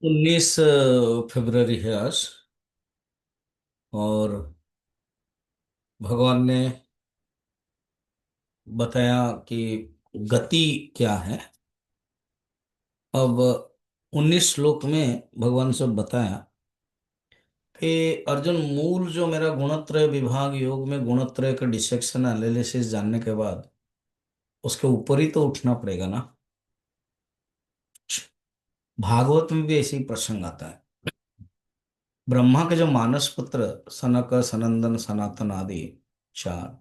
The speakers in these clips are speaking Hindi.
19 फरवरी है आज। और भगवान ने बताया कि गति क्या है। अब 19 श्लोक में भगवान से बताया कि अर्जुन, मूल जो मेरा गुणत्रय विभाग योग में गुणत्रय का डिसेक्शन एनालिसिस जानने के बाद उसके ऊपर ही तो उठना पड़ेगा ना। भागवत में भी ऐसे ही प्रसंग आता है। ब्रह्मा के जो मानस पुत्र सनक सनंदन सनातन आदि चार,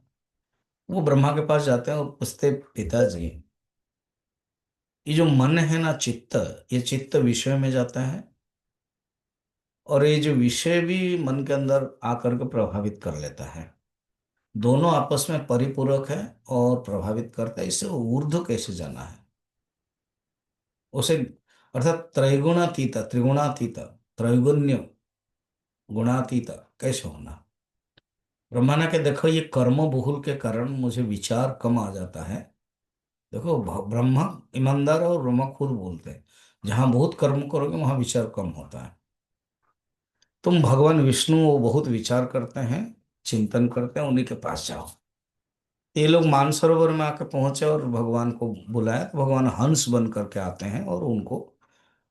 वो ब्रह्मा के पास जाते हैं और पूछते, पिताजी, ये जो मन है ना, चित्त, ये चित्त विषय में जाता है और ये जो विषय भी मन के अंदर आकर के प्रभावित कर लेता है। दोनों आपस में परिपूरक है और प्रभावित करता है। इससे ऊर्ध्व कैसे जाना है उसे, अर्थात त्रैगुणातीत त्रिगुणातीत त्रैगुण्य गुणातीत कैसे होना। ब्रह्मा ने के देखो, ये कर्म बहुल के कारण मुझे विचार कम आ जाता है। देखो, ब्रह्मा ईमानदार और ब्रह्मा खुद बोलते हैं, जहां बहुत कर्म करोगे वहां विचार कम होता है। तुम भगवान विष्णु, वो बहुत विचार करते हैं, चिंतन करते हैं, उन्हीं के पास जाओ। ये लोग मानसरोवर में आके पहुंचे और भगवान को बुलाया तो भगवान हंस बन करके आते हैं और उनको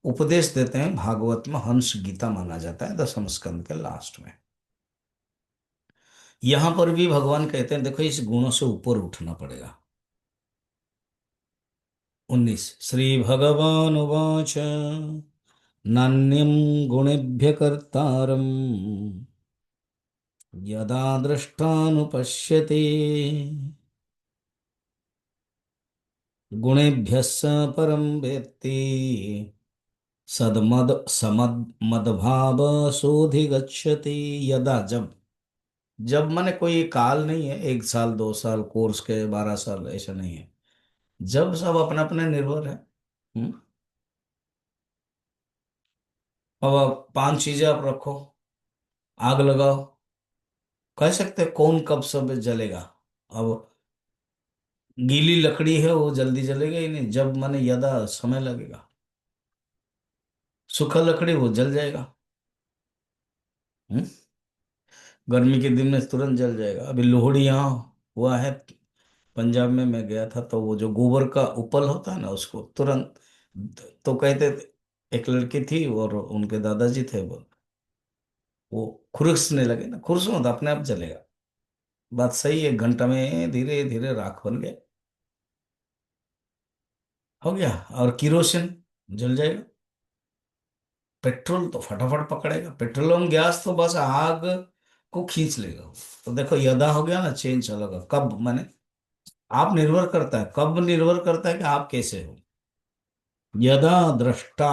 उपदेश देते हैं। भागवत में हंस गीता माना जाता है, 10म स्कंद के लास्ट में। यहां पर भी भगवान कहते हैं, देखो, इस गुणों से ऊपर उठना पड़ेगा। 19 श्री भगवान उवाच नान्यं गुणेभ्य कर्तारम् यदा दृष्टानुपश्यति गुणेभ्यः परं वेत्ति सदमद समद मदभाव सोधिगच्छति। यदा, जब, जब माने कोई काल नहीं है, 1 साल 2 साल कोर्स के, 12 साल, ऐसा नहीं है। जब सब अपने अपने निर्भर है। हम्म? अब आप 5 चीजें आप रखो, आग लगाओ, कह सकते हैं कौन कब सब जलेगा। अब गीली लकड़ी है, वो जल्दी जलेगा ही नहीं, जब माने यदा समय लगेगा। सूखा लकड़ी वो जल जाएगा। हम्म? गर्मी के दिन में तुरंत जल जाएगा। अभी लोहड़ी यहाँ हुआ है पंजाब में, मैं गया था, तो वो जो गोबर का उपल होता है ना, उसको तुरंत, तो कहते थे, एक लड़की थी और उनके दादाजी थे, वो खुरसने लगे ना, खुरस मत, अपने आप जलेगा। बात सही है, 1 घंटा में धीरे धीरे राख बन गया, हो गया। और किरोसिन जल जाएगा। पेट्रोल तो फटाफट पकड़ेगा, पेट्रोलियम गैस तो बस आग को खींच लेगा। तो देखो, यदा हो गया ना, चेंज चलेगा कब, माने आप निर्भर करता है, कब निर्भर करता है कि आप कैसे हो। यदा दृष्टा,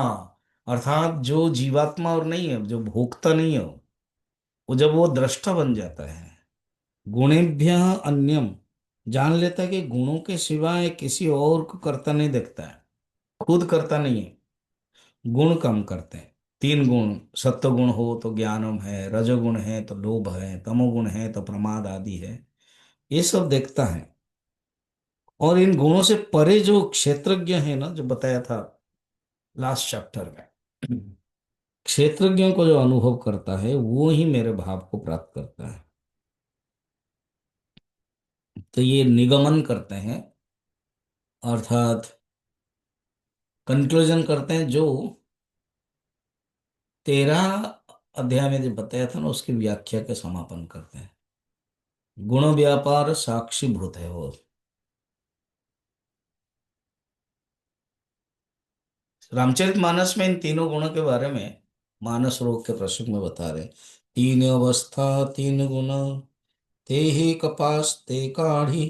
अर्थात जो जीवात्मा और नहीं है, जो भोक्ता नहीं है, वो जब वो दृष्टा बन जाता है, गुणेभ्य अन्यम, जान लेता है कि गुणों के सिवाय किसी और को करता नहीं देखता है, खुद करता नहीं है। गुण कम करते हैं। 3 गुण, सत्व गुण हो तो ज्ञानम है, रजोगुण है तो लोभ है, तमोगुण है तो प्रमाद आदि है, ये सब देखता है। और इन गुणों से परे जो क्षेत्रज्ञ है ना, जो बताया था लास्ट चैप्टर में, क्षेत्रज्ञों को जो अनुभव करता है वो ही मेरे भाव को प्राप्त करता है। तो ये निगमन करते हैं, अर्थात कंक्लूजन करते हैं, जो 13 अध्याय में जो बताया था ना, उसकी व्याख्या के समापन करते हैं। गुण व्यापार साक्षीभूत है वो। रामचरितमानस में इन तीनों गुणों के बारे में मानस रोग के प्रसंग में बता रहे। 3 अवस्था 3 गुण, ते ही कपास ते काढ़ी,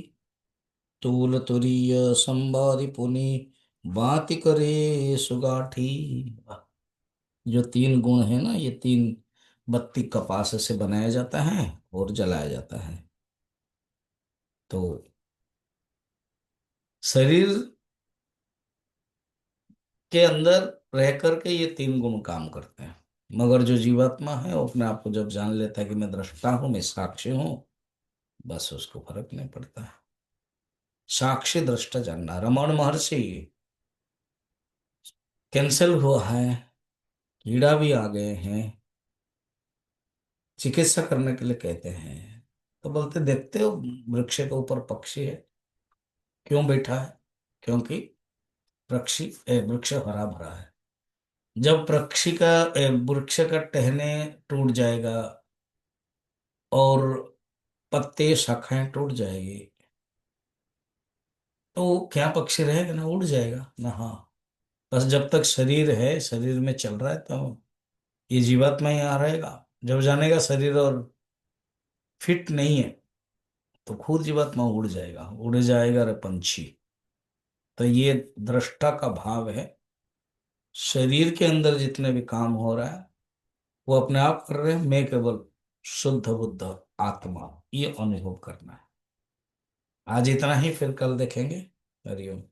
तूल तुरीय संबादि पुनि, बाति करे सुगाठी। जो 3 गुण है ना, ये 3 बत्ती कपास से बनाया जाता है और जलाया जाता है। तो शरीर के अंदर रह करके ये 3 गुण काम करते हैं। मगर जो जीवात्मा है, वो अपने आप को जब जान लेता है कि मैं दृष्टा हूं, मैं साक्षी हूं, बस उसको फर्क नहीं पड़ता है। साक्षी दृष्टा जानना, रमण महर्षि कैंसिल हुआ है, कीड़ा भी आ गए हैं, चिकित्सा करने के लिए कहते हैं। तो बोलते देखते हो वृक्ष के ऊपर पक्षी है, क्यों बैठा है? क्योंकि वृक्ष हरा भरा है। जब वृक्ष का टहने टूट जाएगा और पत्ते शाखाएं टूट जाएगी, तो क्या पक्षी रहेगा? ना उड़ जाएगा ना। हाँ, बस जब तक शरीर है, शरीर में चल रहा है, तो ये जीवात्मा यहाँ रहेगा। जब जानेगा शरीर और फिट नहीं है, तो खुद जीवात्मा उड़ जाएगा रे पंछी। तो ये दृष्टा का भाव है। शरीर के अंदर जितने भी काम हो रहा है वो अपने आप कर रहे हैं, मैं केवल शुद्ध बुद्ध आत्मा, ये अनुभव करना है। आज इतना ही, फिर कल देखेंगे। हरिओम।